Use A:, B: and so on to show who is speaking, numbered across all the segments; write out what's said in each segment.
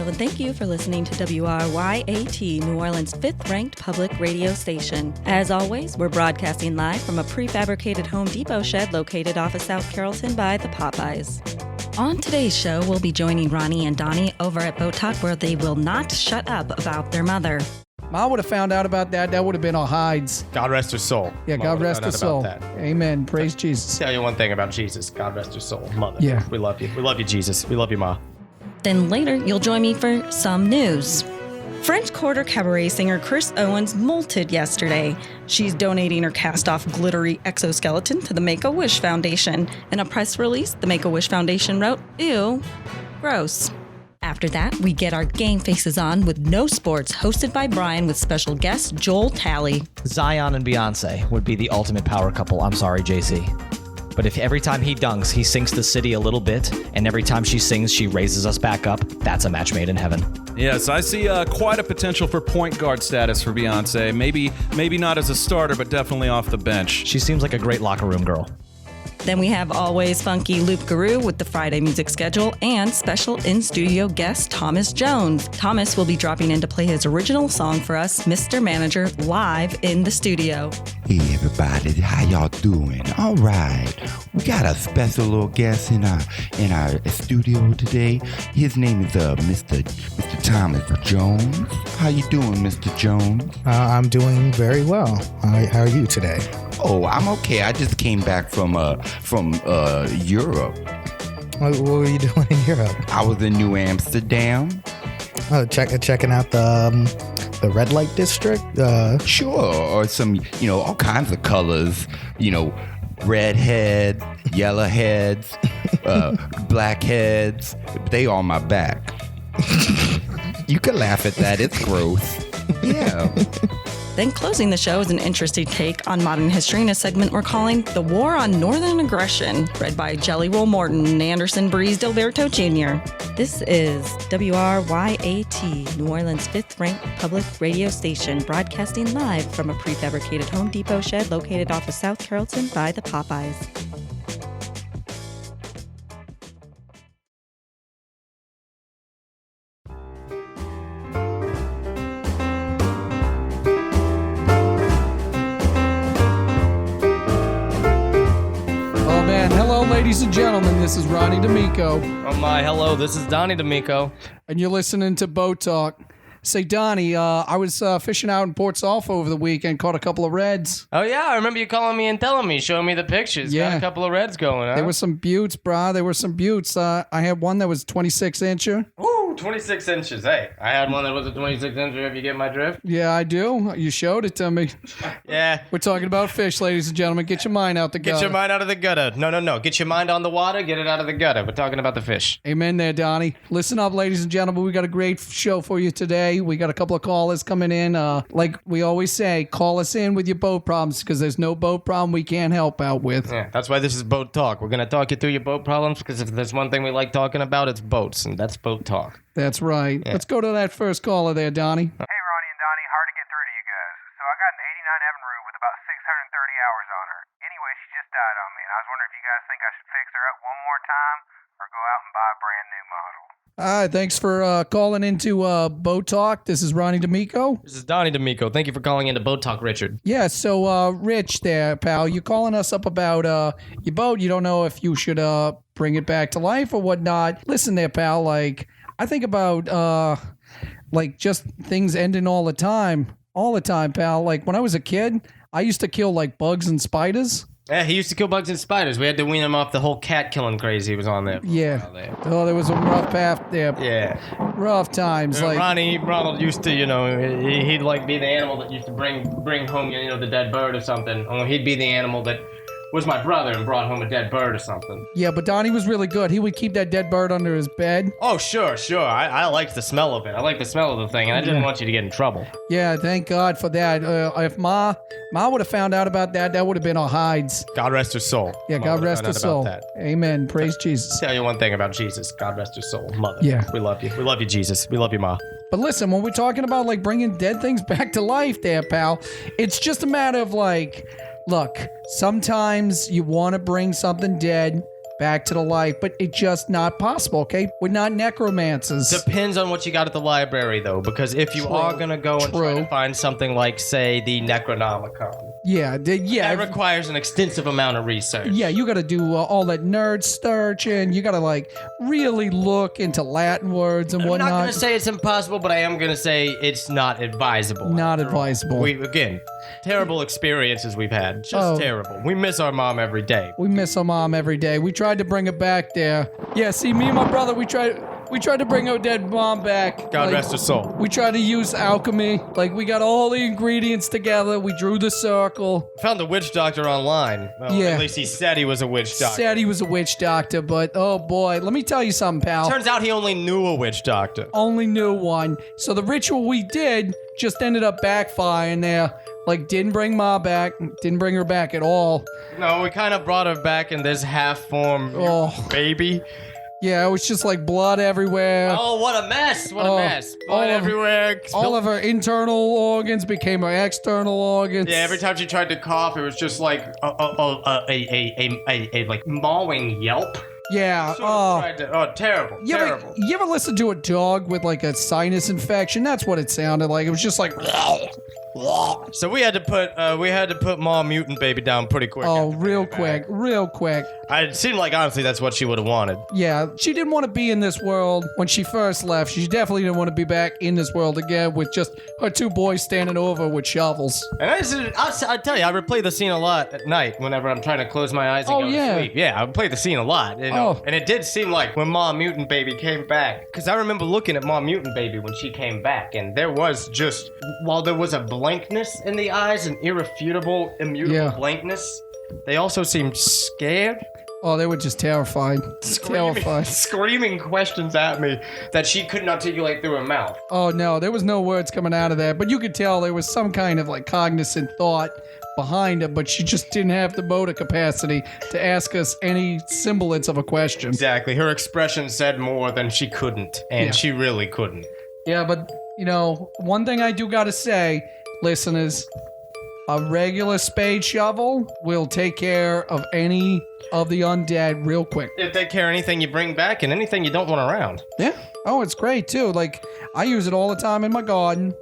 A: Well, and thank you for listening to WRYAT, New Orleans' fifth-ranked public radio station. As always, we're broadcasting live from a prefabricated Home Depot shed located off of South Carrollton by the Popeyes. On today's show, we'll be joining Ronnie and Donnie over at Boat Talk, where they will not shut up about their mother.
B: Ma would have found out about that. That would have been our hides.
C: God rest her soul.
B: Yeah, God rest her soul. Amen. Praise Jesus.
C: Tell you one thing about Jesus. God rest her soul. Mother.
B: Yeah.
C: We love you. We love you, Jesus. We love you, Ma.
A: Then later, you'll join me for some news. French Quarter cabaret singer Chris Owens molted yesterday. She's donating her cast-off glittery exoskeleton to the Make-A-Wish Foundation. In a press release, the Make-A-Wish Foundation wrote, "Ew, gross." After that, we get our Game Faces on with No Sports, hosted by Brian with special guest Joel Talley.
D: Zion and Beyonce would be the ultimate power couple. I'm sorry, JC. But if every time he dunks, he sinks the city a little bit, and every time she sings, she raises us back up, that's a match made in heaven.
E: Yes, I see quite a potential for point guard status for Beyonce. Maybe not as a starter, but definitely off the bench.
D: She seems like a great locker room girl.
A: Then we have always funky Loupe Gooru with the Friday music schedule and special in-studio guest Thomas Jones. Thomas will be dropping in to play his original song for us, Mr. Manager, live in the studio.
F: Hey everybody, how y'all doing? All right, we got a special little guest in our studio today. His name is Mr. Thomas Jones. How you doing, Mr. Jones?
G: I'm doing very well. How are you today?
F: Oh, I'm okay. I just came back from Europe.
G: What were you doing in Europe?
F: I was in New Amsterdam.
G: Oh, checking out the red light district.
F: Sure, or some all kinds of colors. Redhead, yellowheads, blackheads. They on my back. You can laugh at that. It's gross. Yeah.
A: Then closing the show is an interesting take on modern history in a segment we're calling The War on Northern Aggression, read by Jelly Roll Morton and Anderson Breeze Delberto Jr. This is WRYAT, New Orleans' fifth-ranked public radio station, broadcasting live from a prefabricated Home Depot shed located off of South Carrollton by the Popeyes.
B: Ladies and gentlemen, this is Ronnie D'Amico.
C: Oh my, hello, this is Donnie D'Amico.
B: And you're listening to Boat Talk. Say, Donnie, I was fishing out in Port Sulphur over the weekend, caught a couple of reds.
C: Oh yeah, I remember you calling me and telling me, showing me the pictures.
B: Yeah.
C: Got a couple of reds going, huh?
B: There were some buttes, brah. There were some buttes. I had one that was 26-incher.
C: Ooh, 26 inches. Hey, I had one that was a 26-incher, if you get my drift.
B: Yeah, I do. You showed it to me.
C: Yeah.
B: We're talking about fish, ladies and gentlemen. Get your mind out the gutter.
C: Get your mind out of the gutter. No. Get your mind on the water, get it out of the gutter. We're talking about the fish.
B: Amen there, Donnie. Listen up, ladies and gentlemen. We got a great show for you today. We got a couple of callers coming in. Like we always say, call us in with your boat problems because there's no boat problem we can't help out with.
C: Yeah, that's why this is Boat Talk. We're going to talk you through your boat problems because if there's one thing we like talking about, it's boats, and that's Boat Talk.
B: That's right.
C: Yeah.
B: Let's go to that first caller there, Donnie.
H: Hey, Ronnie and Donnie, hard to get through to you guys. So I got an 89 Evinrude with about 630 hours on her. Anyway, she just died on me, and I was wondering if you guys think I should fix her up one more time or go out and buy a brand new model.
B: All right, thanks for calling into Boat Talk. This is Ronnie D'Amico.
C: This is Donnie D'Amico. Thank you for calling into Boat Talk, Richard.
B: Yeah, so Rich there, pal, you're calling us up about your boat. You don't know if you should bring it back to life or whatnot. Listen there, pal, like I think about just things ending all the time, pal. Like when I was a kid, I used to kill like bugs and spiders.
C: Yeah, he used to kill bugs and spiders. We had to wean him off the whole cat killing craze he was on there.
B: Yeah. Oh, there was a rough path there.
C: Yeah.
B: Rough times. Like
C: Ronald used to, he'd like be the animal that used to bring home, the dead bird or something. Or he'd be the animal that was my brother and brought home a dead bird or something.
B: Yeah, but Donnie was really good. He would keep that dead bird under his bed.
C: Oh, sure. I liked the smell of it. I liked the smell of the thing, and I didn't want you to get in trouble.
B: Yeah, thank God for that. If Ma would have found out about that, that would have been our hides.
C: God rest her soul.
B: Yeah, God rest her soul. Amen. Praise Jesus.
C: Tell you one thing about Jesus. God rest her soul. Mother.
B: Yeah.
C: We love you. We love you, Jesus. We love you, Ma.
B: But listen, when we're talking about like bringing dead things back to life there, pal, it's just a matter of like, look, sometimes you want to bring something dead back to the life, but it's just not possible, okay? We're not necromancers.
C: Depends on what you got at the library, though, because if you are going to go and try to find something like, say, the Necronomicon, that requires an extensive amount of research.
B: Yeah, you got to do all that nerd searching. You got to, like, really look into Latin words and whatnot.
C: I'm not going to say it's impossible, but I am going to say it's not advisable.
B: Not advisable.
C: Again, terrible experiences we've had. Just terrible. We miss our mom every day.
B: We miss our mom every day. We tried to bring her back there. Yeah, see, me and my brother, we tried to bring our dead mom back.
C: God rest her soul.
B: We tried to use alchemy. Like, we got all the ingredients together. We drew the circle.
C: Found the witch doctor online. Well, at least he said he was a witch doctor.
B: But oh boy, let me tell you something, pal.
C: Turns out he only knew a witch doctor.
B: Only knew one. So the ritual we did just ended up backfiring there. Like, didn't bring Ma back. Didn't bring her back at all.
C: No, we kind of brought her back in this half-formed baby.
B: Yeah, it was just like blood everywhere.
C: Oh, what a mess. What a mess. Blood everywhere.
B: All of her internal organs became her external organs.
C: Yeah, every time she tried to cough, it was just like a like mawing yelp.
B: Yeah.
C: Terrible. Terrible.
B: You ever listen to a dog with like a sinus infection? That's what it sounded like. It was just like.
C: So we had to put Ma Mutant Baby down pretty quick.
B: Oh, real quick.
C: It seemed like honestly that's what she would have wanted.
B: Yeah, she didn't want to be in this world when she first left. She definitely didn't want to be back in this world again with just her two boys standing over with shovels.
C: And I tell you, I replay the scene a lot at night whenever I'm trying to close my eyes and go to sleep. Yeah, I play the scene a lot. You know? And it did seem like when Ma Mutant Baby came back, because I remember looking at Ma Mutant Baby when she came back, and there was just, while there was a blankness in the eyes, an irrefutable, immutable blankness, they also seemed scared.
B: Oh, they were just terrified.
C: Screaming questions at me that she couldn't articulate through her mouth.
B: Oh, no, there was no words coming out of that, but you could tell there was some kind of like cognizant thought behind her, but she just didn't have the motor capacity to ask us any semblance of a question.
C: Exactly. Her expression said more than she couldn't, and she really couldn't.
B: Yeah, but, you know, one thing I do gotta say, listeners, a regular spade shovel will take care of any of the undead real quick.
C: It'll take care of anything you bring back and anything you don't want around.
B: Yeah. Oh, it's great, too. Like, I use it all the time in my garden,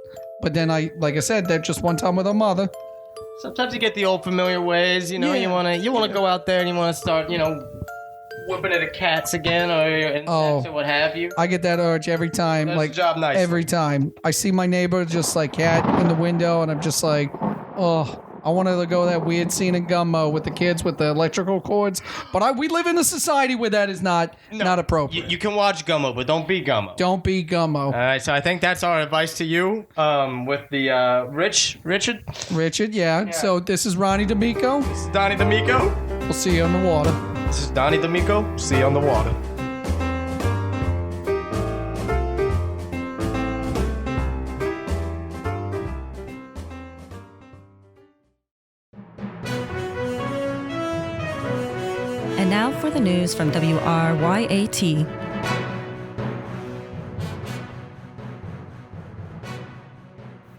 B: but then like I said, that just one time with her mother.
C: Sometimes you get the old familiar ways, you know, you wanna go out there and you wanna start, you know, whipping at the cats again or insects or what have you.
B: I get that urge every time.
C: That's like the job nicely.
B: Every time. I see my neighbor just like cat in the window and I'm just like, oh, I wanted to go that weird scene in Gummo with the kids with the electrical cords. But we live in a society where that is not appropriate.
C: You can watch Gummo, but don't be Gummo.
B: Don't be Gummo.
C: All right, so I think that's our advice to you with the Richard.
B: Richard, yeah. So this is Ronnie D'Amico.
C: This is Donnie D'Amico.
B: We'll see you on the water.
C: This is Donnie D'Amico. See you on the water.
A: And now for the news from WRYAT.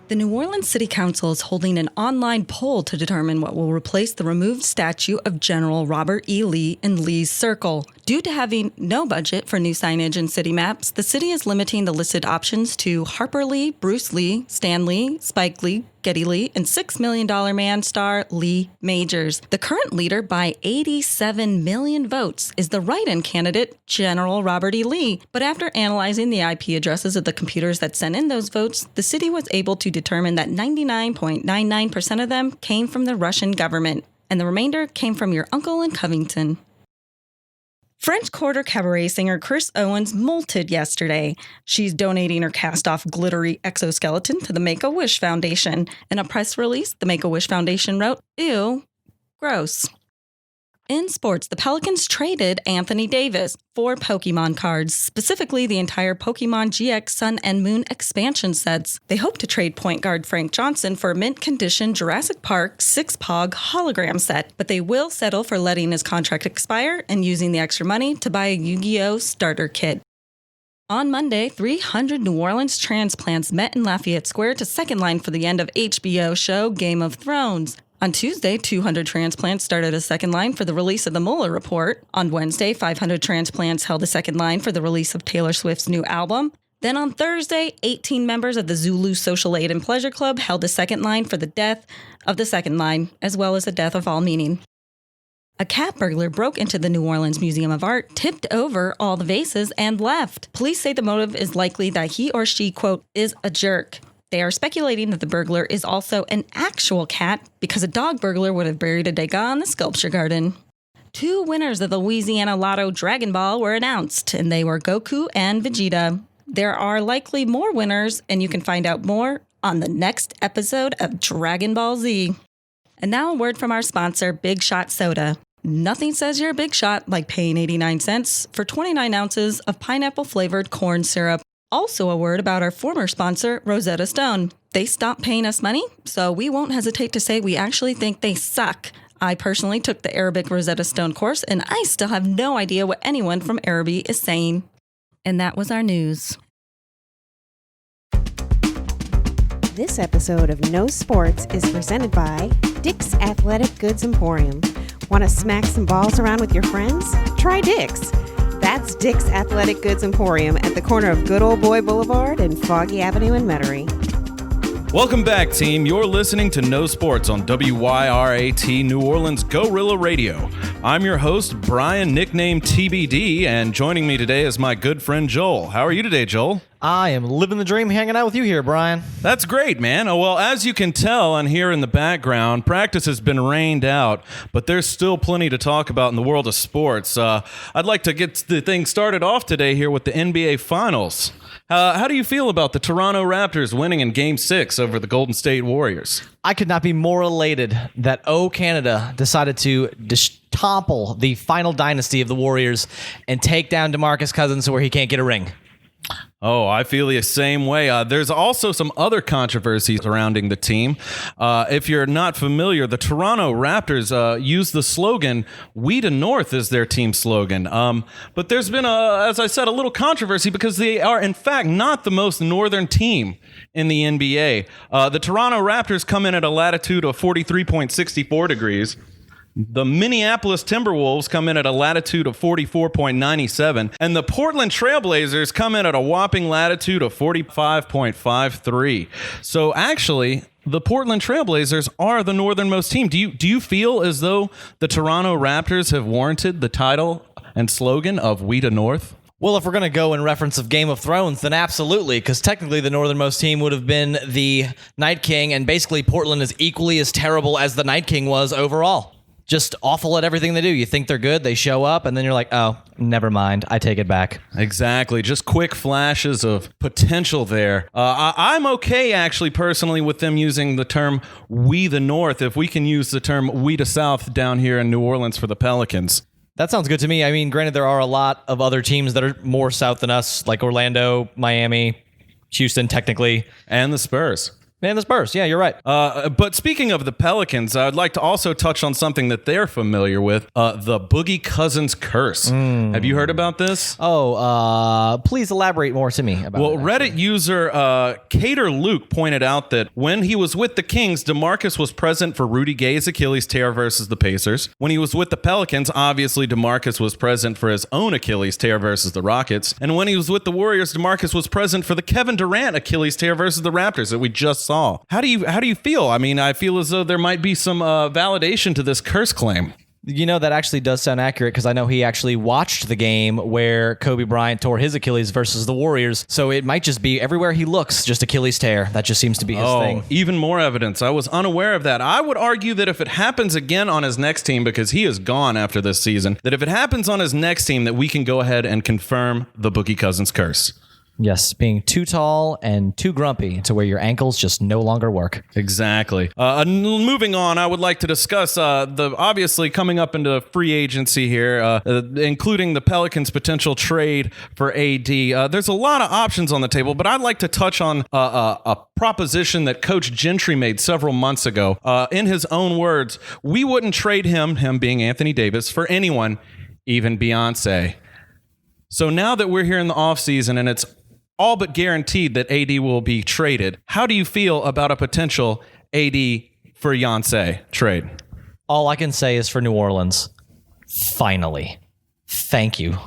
A: The New Orleans City Council is holding an online poll to determine what will replace the removed statue of General Robert E. Lee in Lee's Circle. Due to having no budget for new signage and city maps, the city is limiting the listed options to Harper Lee, Bruce Lee, Stan Lee, Spike Lee, Geddy Lee, and $6 million man star Lee Majors. The current leader by 87 million votes is the write-in candidate, General Robert E. Lee. But after analyzing the IP addresses of the computers that sent in those votes, the city was able to determine that 99.99% of them came from the Russian government, and the remainder came from your uncle in Covington. French Quarter cabaret singer Chris Owens molted yesterday. She's donating her cast-off glittery exoskeleton to the Make-A-Wish Foundation. In a press release, the Make-A-Wish Foundation wrote, "Ew, gross." In sports, the Pelicans traded Anthony Davis for Pokemon cards, specifically the entire Pokemon GX Sun and Moon expansion sets. They hope to trade point guard Frank Johnson for a mint-condition Jurassic Park 6-Pog hologram set, but they will settle for letting his contract expire and using the extra money to buy a Yu-Gi-Oh! Starter kit. On Monday, 300 New Orleans transplants met in Lafayette Square to second line for the end of HBO show Game of Thrones. On Tuesday, 200 transplants started a second line for the release of the Mueller Report. On Wednesday, 500 transplants held a second line for the release of Taylor Swift's new album. Then on Thursday, 18 members of the Zulu Social Aid and Pleasure Club held a second line for the death of the second line, as well as the death of all meaning. A cat burglar broke into the New Orleans Museum of Art, tipped over all the vases, and left. Police say the motive is likely that he or she, quote, is a jerk. They are speculating that the burglar is also an actual cat because a dog burglar would have buried a Degas in the sculpture garden. 2 winners of the Louisiana Lotto Dragon Ball were announced, and they were Goku and Vegeta. There are likely more winners, and you can find out more on the next episode of Dragon Ball Z. And now a word from our sponsor, Big Shot Soda. Nothing says you're a big shot like paying 89 cents for 29 ounces of pineapple-flavored corn syrup. Also a word about our former sponsor, Rosetta Stone. They stopped paying us money, so we won't hesitate to say we actually think they suck. I personally took the Arabic Rosetta Stone course, and I still have no idea what anyone from Arabic is saying. And that was our news.
I: This episode of No Sports is presented by Dick's Athletic Goods Emporium. Want to smack some balls around with your friends? Try Dick's. That's Dick's Athletic Goods Emporium at the corner of Good Old Boy Boulevard and Foggy Avenue in Metairie.
E: Welcome back, team. You're listening to No Sports on WRYAT New Orleans Gorilla Radio. I'm your host, Bryan, nicknamed TBD, and joining me today is my good friend Joel. How are you today, Joel?
D: I am living the dream hanging out with you here, Bryan.
E: That's great, man. Oh, well, as you can tell and hear in the background, practice has been rained out, but there's still plenty to talk about in the world of sports. I'd like to get the thing started off today here with the NBA Finals. How do you feel about the Toronto Raptors winning in Game 6 over the Golden State Warriors?
D: I could not be more elated that Canada decided to topple the final dynasty of the Warriors and take down DeMarcus Cousins to where he can't get a ring.
E: Oh, I feel the same way. There's also some other controversies surrounding the team. If you're not familiar, the Toronto Raptors use the slogan, "We the North" as their team slogan. But there's been, as I said, a little controversy because they are, in fact, not the most northern team in the NBA. The Toronto Raptors come in at a latitude of 43.64 degrees. The Minneapolis Timberwolves come in at a latitude of 44.97, and the Portland Trailblazers come in at a whopping latitude of 45.53. So actually, the Portland Trailblazers are the northernmost team. Do you feel as though the Toronto Raptors have warranted the title and slogan of "We the North"?
D: Well, if we're going to go in reference of Game of Thrones, then absolutely, because technically the northernmost team would have been the Night King, and basically Portland is equally as terrible as the Night King was overall. Just awful at everything they do. You think they're good, they show up, and then you're like, oh, never mind. I take it back.
E: Exactly. Just quick flashes of potential there. I'm okay, actually, personally, with them using the term "We the North," if we can use the term "We the South" down here in New Orleans for the Pelicans.
D: That sounds good to me. I mean, granted, there are a lot of other teams that are more south than us, like Orlando, Miami, Houston, technically.
E: And the Spurs.
D: And the Spurs. Yeah, you're right.
E: But speaking of the Pelicans, I'd like to also touch on something that they're familiar with, the Boogie Cousins curse. Have you heard about this?
D: Oh, please elaborate more to me about it.
E: Well, Reddit user Cater Luke pointed out that when he was with the Kings, DeMarcus was present for Rudy Gay's Achilles tear versus the Pacers. When he was with the Pelicans, obviously DeMarcus was present for his own Achilles tear versus the Rockets. And when he was with the Warriors, DeMarcus was present for the Kevin Durant Achilles tear versus the Raptors that we just saw. How do you feel? I mean, I feel as though there might be some validation to this curse claim.
D: You know, that actually does sound accurate because I know he actually watched the game where Kobe Bryant tore his Achilles versus the Warriors. So it might just be everywhere he looks, just Achilles tear. That just seems to be his thing.
E: Even more evidence. I was unaware of that. I would argue that if it happens again on his next team, because he is gone after this season, that if it happens on his next team, that we can go ahead and confirm the Boogie Cousins curse.
D: Yes, being too tall and too grumpy to where your ankles just no longer work.
E: Exactly. Moving on, I would like to discuss the obviously coming up into free agency here, including the Pelicans' potential trade for AD. There's a lot of options on the table, but I'd like to touch on a proposition that Coach Gentry made several months ago. In his own words, we wouldn't trade him being Anthony Davis, for anyone, even Beyonce. So now that we're here in the offseason and it's all but guaranteed that AD will be traded, how do you feel about a potential AD for Beyonce trade?
D: All I can say is for New Orleans, finally, thank you.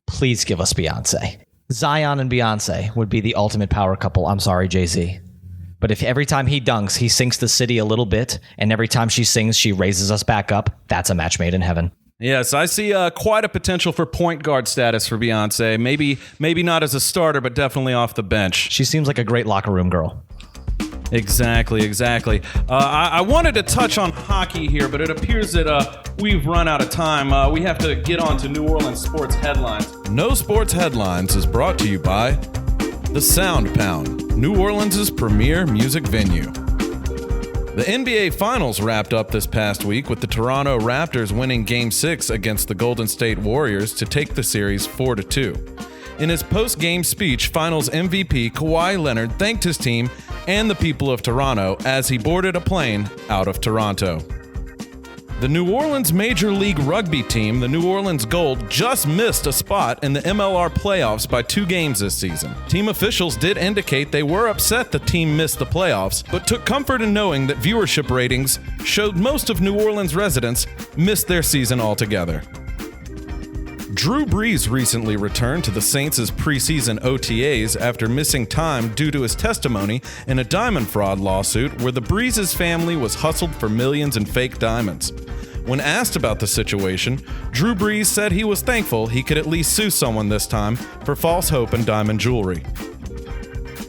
D: Please give us Beyonce. Zion and Beyonce would be the ultimate power couple. I'm sorry, Jay-Z. But if every time he dunks, he sinks the city a little bit, and every time she sings, she raises us back up, that's a match made in heaven.
E: Yes, I see quite a potential for point guard status for Beyonce. Maybe not as a starter, but definitely off the bench.
D: She seems like a great locker room girl.
E: Exactly. I wanted to touch on hockey here, but it appears that we've run out of time. We have to get on to New Orleans sports headlines. No Sports Headlines is brought to you by The Sound Pound, New Orleans' premier music venue. The NBA Finals wrapped up this past week with the Toronto Raptors winning Game 6 against the Golden State Warriors to take the series 4-2. In his post-game speech, Finals MVP Kawhi Leonard thanked his team and the people of Toronto as he boarded a plane out of Toronto. The New Orleans Major League Rugby team, the New Orleans Gold, just missed a spot in the MLR playoffs by 2 games this season. Team officials did indicate they were upset the team missed the playoffs, but took comfort in knowing that viewership ratings showed most of New Orleans residents missed their season altogether. Drew Brees recently returned to the Saints' preseason OTAs after missing time due to his testimony in a diamond fraud lawsuit where the Brees' family was hustled for millions in fake diamonds. When asked about the situation, Drew Brees said he was thankful he could at least sue someone this time for false hope and diamond jewelry.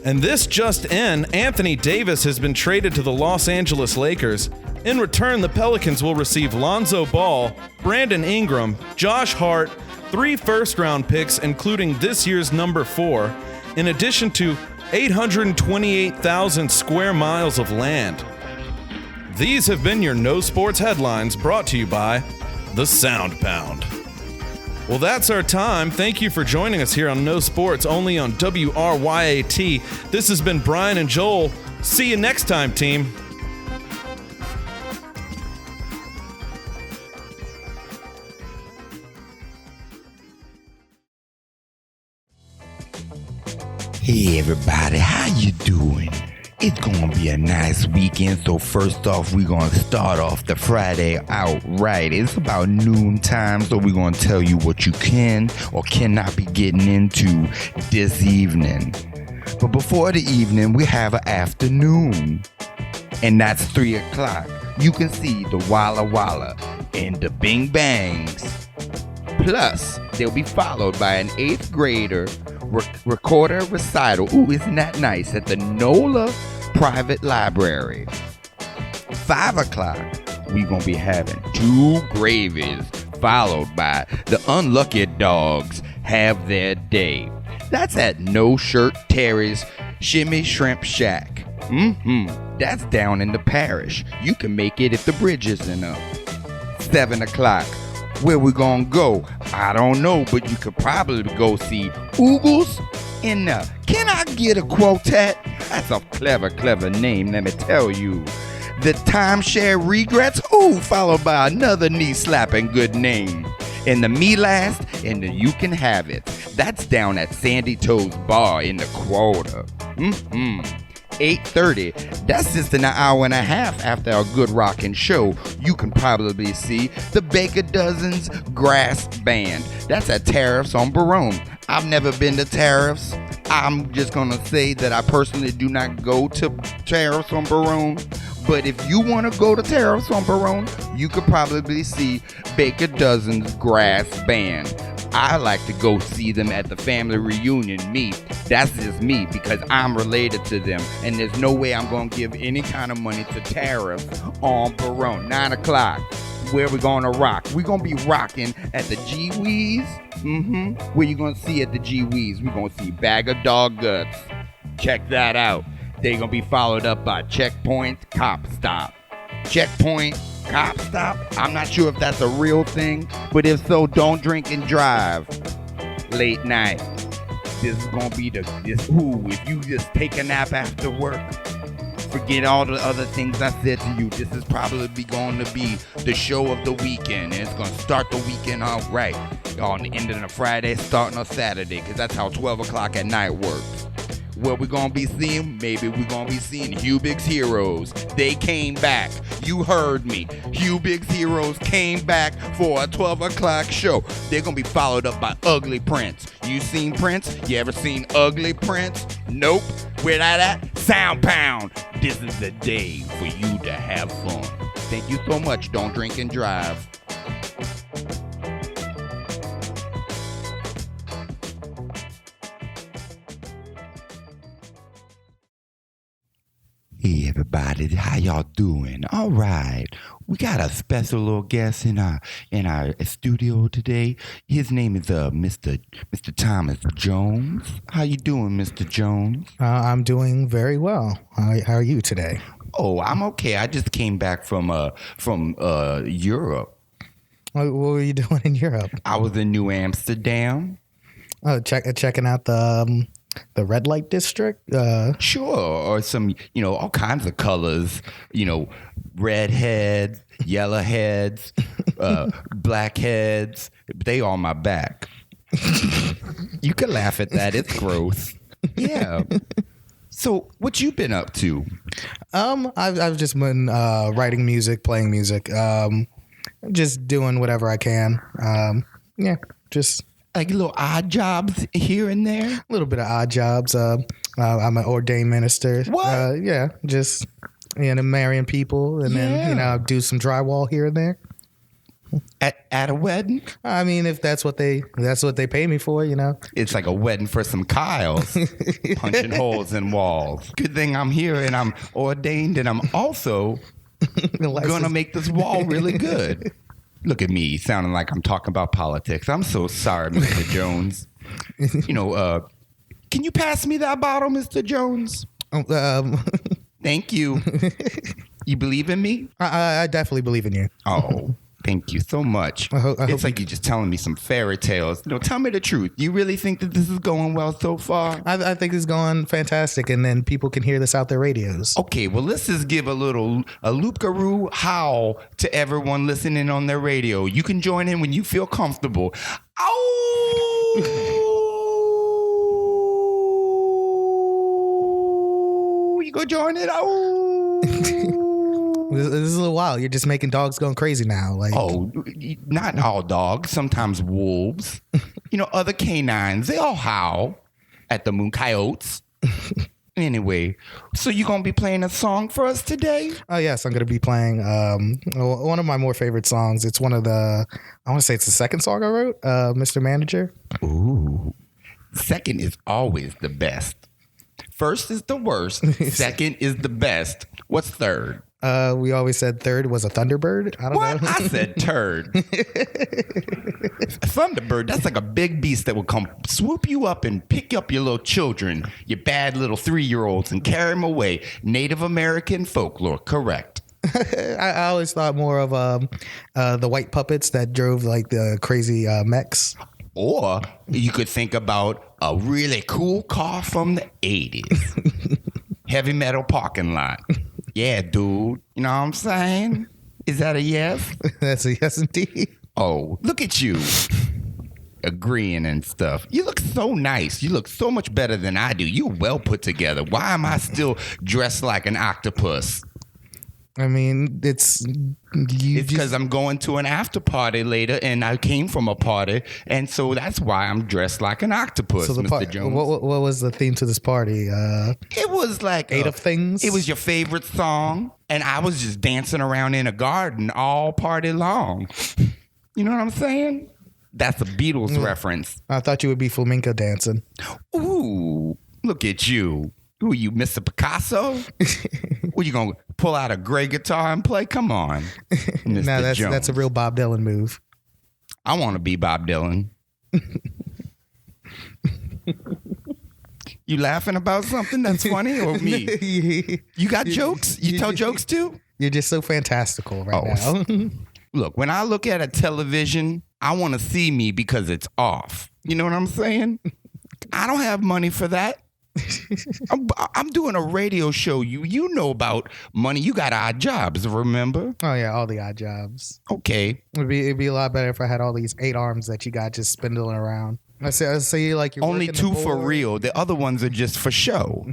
E: And this just in, Anthony Davis has been traded to the Los Angeles Lakers. In return, the Pelicans will receive Lonzo Ball, Brandon Ingram, Josh Hart, 3 first-round picks, including this year's number 4, in addition to 828,000 square miles of land. These have been your No Sports Headlines, brought to you by The Sound Pound. Well, that's our time. Thank you for joining us here on No Sports, only on WRYAT. This has been Brian and Joel. See you next time, team.
F: Hey everybody, how you doing? It's gonna be a nice weekend, so first off, we're gonna start off the Friday out right. It's about noontime, so we're gonna tell you what you can or cannot be getting into this evening. But before the evening, we have an afternoon, and that's 3 o'clock. You can see the Walla Walla and the Bing Bangs. Plus, they'll be followed by an 8th grader recorder recital. Ooh, isn't that nice? At the NOLA Private Library. 5 o'clock, we're going to be having 2 gravies, followed by the Unlucky Dogs Have Their Day. That's at No Shirt Terry's Shimmy Shrimp Shack. That's down in the parish. You can make it if the bridge isn't up. 7 o'clock. Where we gonna go? I don't know, but you could probably go see Oogles in the Can I Get a Quartet? That's a clever name, let me tell you. The Timeshare Regrets, ooh, followed by another knee-slapping good name. And the Me Last and the You Can Have It. That's down at Sandy Toes Bar in the Quarter. 8:30. That's just an hour and a half after a good rockin' show. You can probably see the Baker Dozens Grass Band. That's at Tariffs on Barone. I've never been to Tariffs. I'm just gonna say that I personally do not go to Tariffs on Barone. But if you want to go to Tariffs on Barone, you could probably see Baker Dozens Grass Band. I like to go see them at the family reunion. That's just me, because I'm related to them, and there's no way I'm going to give any kind of money to Tariffs on Barone. 9 o'clock, where we going to rock? We're going to be rocking at the G-Wees. Where you going to see at the G-Wees? We're going to see Bag of Dog Guts. Check that out. They're going to be followed up by Checkpoint Cop Stop. Checkpoint Cop Stop? I'm not sure if that's a real thing, but if so, don't drink and drive late night. This is gonna be if you just take a nap after work, forget all the other things I said to you. This is probably going to be the show of the weekend, and it's gonna start the weekend out right on the end of the Friday, starting on Saturday, because that's how 12 o'clock at night works. What we're gonna be seeing? Maybe we're gonna be seeing Hubig's Heroes. They came back. You heard me. Hubig's Heroes came back for a 12 o'clock show. They're gonna be followed up by Ugly Prince. You seen Prince? You ever seen Ugly Prince? Nope. Where that at? Sound Pound. This is the day for you to have fun. Thank you so much. Don't drink and drive. Hey everybody, how y'all doing? All right, we got a special little guest in our studio today. His name is Mr. Thomas Jones. How you doing, Mr. Jones?
G: I'm doing very well. How are you today?
F: Oh, I'm okay. I just came back from Europe.
G: What were you doing in Europe?
F: I was in New Amsterdam.
G: Oh, checking out the red light district.
F: Sure, or some, all kinds of colors. Redheads, yellowheads, blackheads. They on my back. You can laugh at that. It's gross. Yeah. So, what you been up to?
G: I've just been writing music, playing music, just doing whatever I can. Yeah, just
F: like little odd jobs here and there.
G: A little bit of odd jobs. I'm an ordained minister.
F: What?
G: Yeah, just marrying people, and then do some drywall here and there.
F: At a wedding?
G: I mean, if that's what they pay me for,
F: It's like a wedding for some Kyles, punching holes in walls. Good thing I'm here and I'm ordained, and I'm also gonna make this wall really good. Look at me sounding like I'm talking about politics. I'm so sorry, Mr. Jones. Can you pass me that bottle, Mr. Jones? Thank you. You believe in me?
G: I definitely believe in you.
F: Oh, thank you so much. It's like you're just telling me some fairy tales. Tell me the truth. You really think that this is going well so far?
G: I think it's going fantastic, and then people can hear this out their radios.
F: Okay, well, let's just give a Loupe Gooru howl to everyone listening on their radio. You can join in when you feel comfortable. Oh! You go join it? Oh!
G: This is a little wild. You're just making dogs going crazy now.
F: Not all dogs. Sometimes wolves. Other canines. They all howl at the moon. Coyotes. Anyway, so you gonna be playing a song for us today?
G: Oh yes, I'm gonna be playing one of my more favorite songs. It's I want to say it's the second song I wrote, Mr. Manager.
F: Ooh, second is always the best. First is the worst. Second is the best. What's third?
G: We always said third was a Thunderbird. I don't know.
F: I said turd. Thunderbird, that's like a big beast that will come swoop you up and pick up your little children, your bad little 3-year-olds, and carry them away. Native American folklore, correct.
G: I always thought more of the white puppets that drove like the crazy mechs.
F: Or you could think about a really cool car from the 80s. Heavy metal parking lot. Yeah, dude. You know what I'm saying? Is that a yes?
G: That's a yes indeed.
F: Oh, look at you. Agreeing and stuff. You look so nice. You look so much better than I do. You're well put together. Why am I still dressed like an octopus?
G: I mean, it's
F: because I'm going to an after party later, and I came from a party, and so that's why I'm dressed like an octopus, Mr. Jones.
G: What was the theme to this party?
F: It was like
G: 8 of things.
F: It was your favorite song, and I was just dancing around in a garden all party long. You know what I'm saying? That's a Beatles reference.
G: I thought you would be flamenco dancing.
F: Ooh, look at you. Who are you, Mr. Picasso? What, you gonna pull out a gray guitar and play? Come on, Mr.
G: No,
F: Jones.
G: That's a real Bob Dylan move.
F: I want to be Bob Dylan. You laughing about something that's funny or me? You got jokes? You tell jokes too?
G: You're just so fantastical now.
F: Look, when I look at a television, I want to see me because it's off. You know what I'm saying? I don't have money for that. I'm doing a radio show. You know about money. You got odd jobs, remember?
G: Oh yeah, all the odd jobs.
F: Okay.
G: It'd be a lot better if I had all these 8 arms that you got just spindling around. I say like you're
F: Only
G: working
F: 2
G: the
F: for
G: board.
F: real. The other ones are just for show.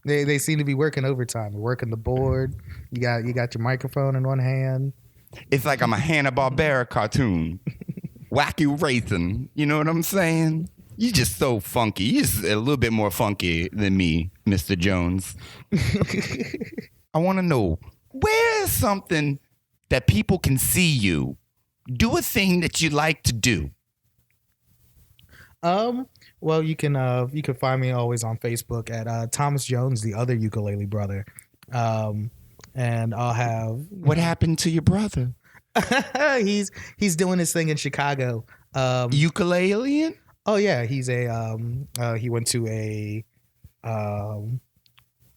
G: They seem to be working overtime. They're working the board. You got your microphone in one hand.
F: It's like I'm a Hanna-Barbera cartoon. Wacky racing. You know what I'm saying? You're just so funky. You're just a little bit more funky than me, Mr. Jones. I want to know, where is something that people can see you? Do a thing that you like to do.
G: Well, you can find me always on Facebook at Thomas Jones, the other ukulele brother. And I'll have
F: What happened to your brother?
G: he's doing his thing in Chicago.
F: Ukulelean?
G: Oh yeah, he's he went to a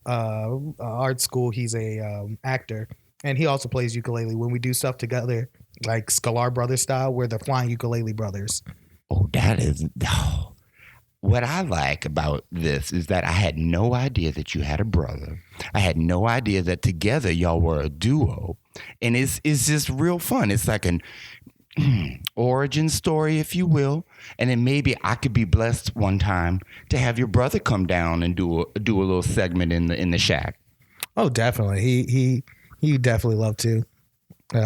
G: art school. He's a actor, and he also plays ukulele. When we do stuff together, like Scalar Brothers style, we're the Flying Ukulele Brothers.
F: Oh, that is... Oh. What I like about this is that I had no idea that you had a brother. I had no idea that together y'all were a duo. And it's just real fun. It's like an origin story, if you will. And then maybe I could be blessed one time to have your brother come down and do a little segment in the shack.
G: Oh, definitely. He definitely love to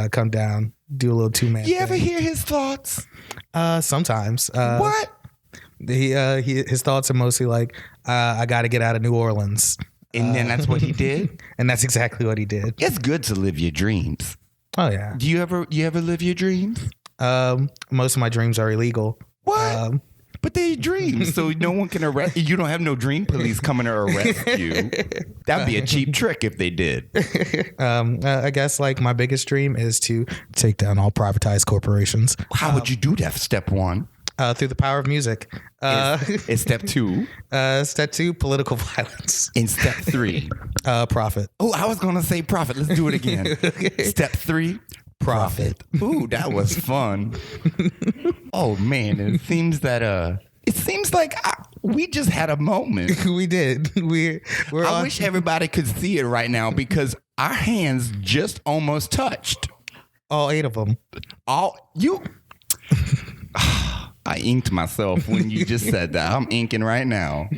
G: come down, do a little 2-man.
F: You ever hear his thoughts?
G: Sometimes.
F: What?
G: His thoughts are mostly like, I got to get out of New Orleans.
F: And then that's what he did?
G: And that's exactly what he did.
F: It's good to live your dreams.
G: Oh, yeah.
F: Do you ever live your dreams?
G: Most of my dreams are illegal.
F: What? But they're dreams, so no one can arrest you. You don't have no dream police coming to arrest you. That'd be a cheap trick if they did.
G: I guess like my biggest dream is to take down all privatized corporations.
F: How would you do that? Step 1.
G: Through the power of music.
F: Is step 2.
G: Step 2, political violence.
F: In step 3.
G: Profit.
F: Oh, I was going to say profit. Let's do it again. Okay. Step 3. Profit. Ooh, that was fun. Oh, man. It seems like we just had a moment.
G: We did.
F: I wish everybody could see it right now because our hands just almost touched.
G: All 8 of them.
F: I inked myself when you just said that. I'm inking right now.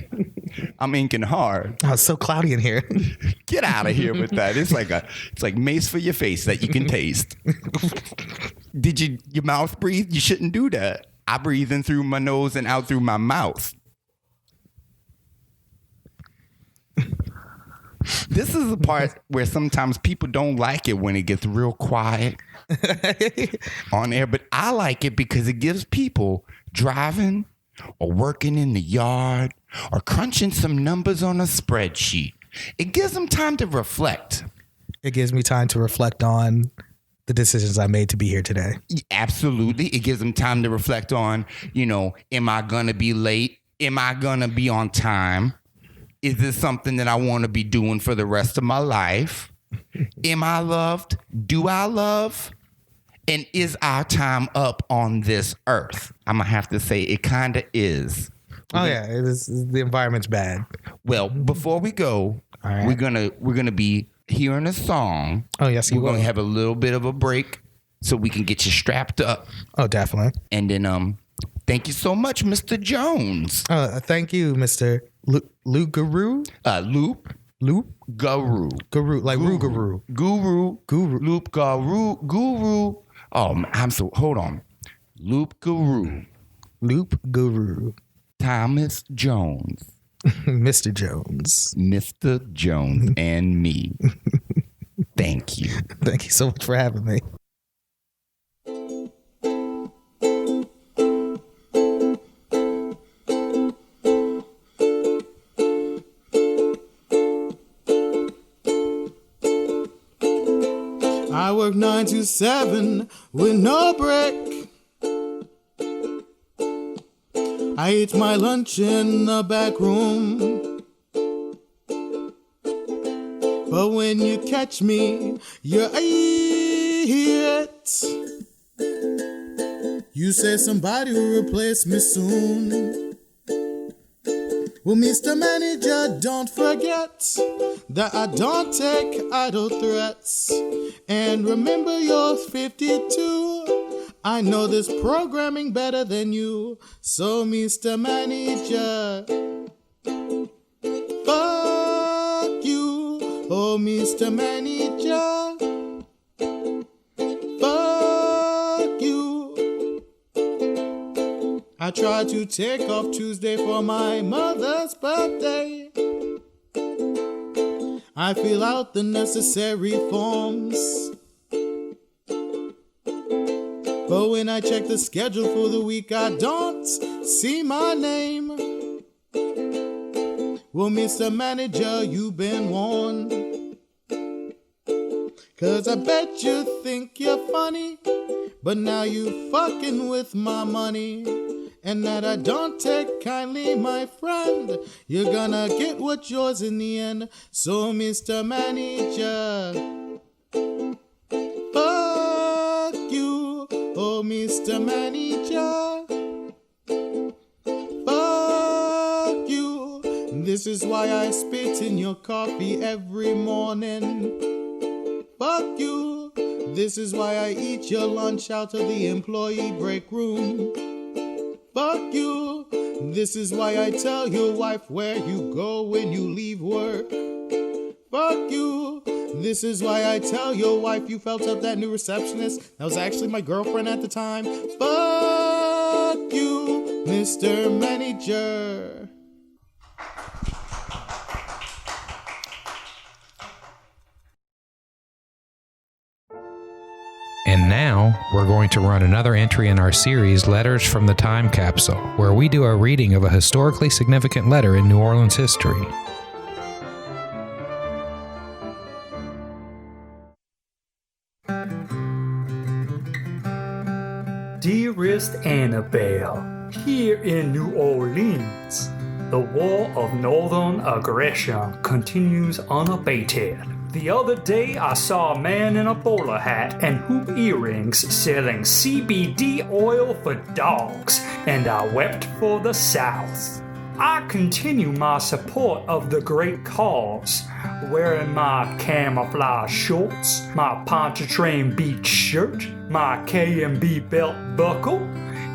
F: I'm inking hard.
G: Oh, it's so cloudy in here.
F: Get out of here with that. It's like mace for your face that you can taste. Did your mouth breathe? You shouldn't do that. I breathe in through my nose and out through my mouth. This is the part where sometimes people don't like it when it gets real quiet on air, but I like it because it gives people driving or working in the yard or crunching some numbers on a spreadsheet. It gives them time to reflect.
G: It gives me time to reflect on the decisions I made to be here today.
F: Absolutely. It gives them time to reflect on, am I going to be late? Am I going to be on time? Is this something that I want to be doing for the rest of my life? Am I loved? Do I love? And is our time up on this earth? I'm going to have to say it kind of is.
G: Oh, yeah. The environment's bad.
F: Well, before we go,
G: right.
F: we're gonna be hearing a song.
G: Oh, yes,
F: we're going to have a little bit of a break so we can get you strapped up.
G: Oh, definitely.
F: And then thank you so much, Mr. Jones.
G: Thank you, Mr. Loupe Gooru.
F: Loupe Gooru.
G: Guru, like Rougarou.
F: Guru. Loupe Gooru. Oh, hold on. Loupe Gooru.
G: Loupe Gooru.
F: Thomas Jones.
G: Mr. Jones.
F: Mr. Jones and me. Thank you.
G: Thank you so much for having me.
J: I work 9 to 7 with no break. I eat my lunch in the back room. But when you catch me, you eat. You say somebody will replace me soon. Well, Mr. Manager, don't forget that I don't take idle threats. And remember, you're 52. I know this programming better than you. So, Mr. Manager, fuck you. Oh, Mr. Manager, fuck you. I tried to take off Tuesday for my mother's birthday. I fill out the necessary forms, but when I check the schedule for the week, I don't see my name. Well, Mr. Manager, you've been warned, 'cause I bet you think you're funny, but now you fucking with my money. And that I don't take kindly, my friend. You're gonna get what's yours in the end. So, Mr. Manager, fuck you. Oh, Mr. Manager, fuck you. This is why I spit in your coffee every morning. Fuck you. This is why I eat your lunch out of the employee break room. Fuck you. This is why I tell your wife where you go when you leave work. Fuck you. This is why I tell your wife you felt up that new receptionist. That was actually my girlfriend at the time. Fuck you, Mr. Manager.
K: And now, we're going to run another entry in our series, Letters from the Time Capsule, where we do a reading of a historically significant letter in New Orleans history.
L: Dearest Annabelle, here in New Orleans, the war of northern aggression continues unabated. The other day, I saw a man in a bowler hat and hoop earrings selling CBD oil for dogs, and I wept for the South. I continue my support of the great cause, wearing my camouflage shorts, my Pontchartrain beach shirt, my K&B belt buckle,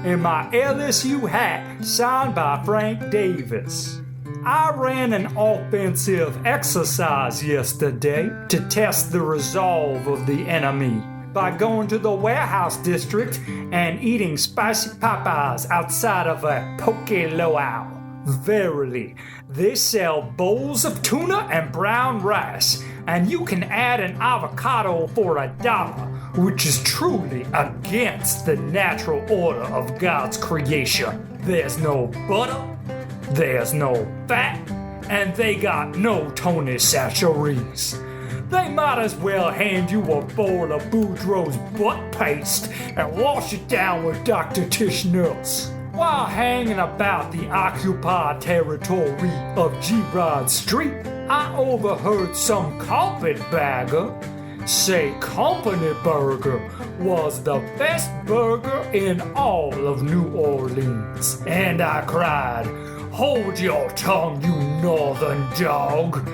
L: and my LSU hat signed by Frank Davis. I ran an offensive exercise yesterday to test the resolve of the enemy by going to the warehouse district and eating spicy Popeyes outside of a poke luau. Verily, they sell bowls of tuna and brown rice, and you can add an avocado for $1, which is truly against the natural order of God's creation. There's no butter, there's no fat, and they got no Tony Chachere's. They might as well hand you a bowl of Boudreaux's butt paste and wash it down with Dr. Tish Nuts. While hanging about the occupied territory of Girard Street, I overheard some carpetbagger say Company Burger was the best burger in all of New Orleans. And I cried, "Hold your tongue, you northern dog.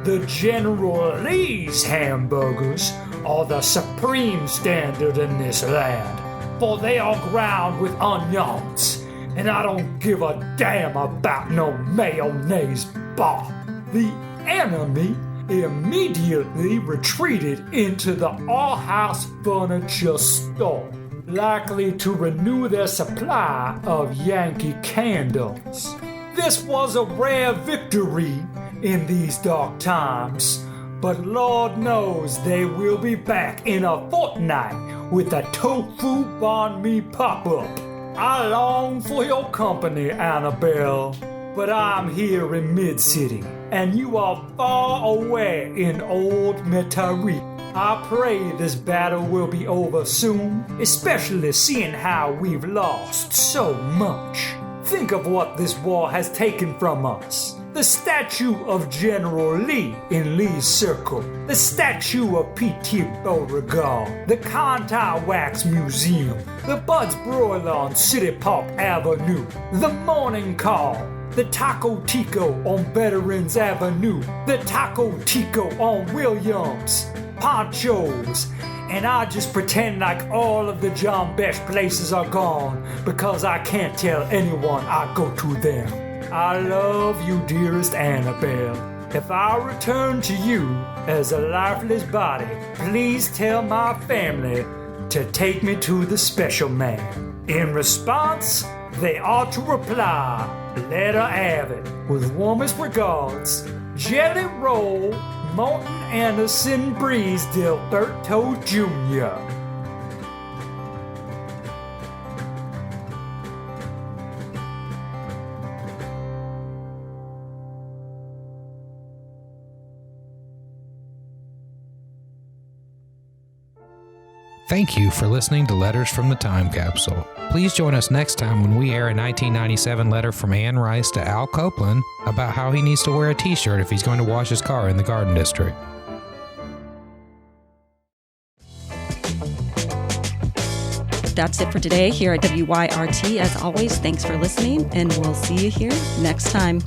L: The General Lee's hamburgers are the supreme standard in this land, for they are ground with onions, and I don't give a damn about no mayonnaise bar." The enemy immediately retreated into the all-house furniture store, likely to renew their supply of Yankee candles. This was a rare victory in these dark times, but Lord knows they will be back in a fortnight with a tofu banh mi pop-up. I long for your company, Annabelle, but I'm here in Mid-City, and you are far away in old Metairie. I pray this battle will be over soon, especially seeing how we've lost so much. Think of what this war has taken from us. The statue of General Lee in Lee's Circle, the statue of P.T. Beauregard, the Conti Wax Museum, the Bud's Broiler on City Park Avenue, the Morning Call, the Taco Tico on Veterans Avenue, the Taco Tico on Williams, ponchos, and I just pretend like all of the John Best places are gone because I can't tell anyone I go to them. I love you, dearest Annabelle. If I return to you as a lifeless body, please tell my family to take me to the special man. In response, they ought to reply, Letter Abbott, with warmest regards, Jelly Roll, Morton Anderson Breeze Dilberto Jr.
K: Thank you for listening to Letters from the Time Capsule. Please join us next time when we air a 1997 letter from Ann Rice to Al Copeland about how he needs to wear a t-shirt if he's going to wash his car in the Garden District.
A: That's it for today here at WYRT. As always, thanks for listening, and we'll see you here next time.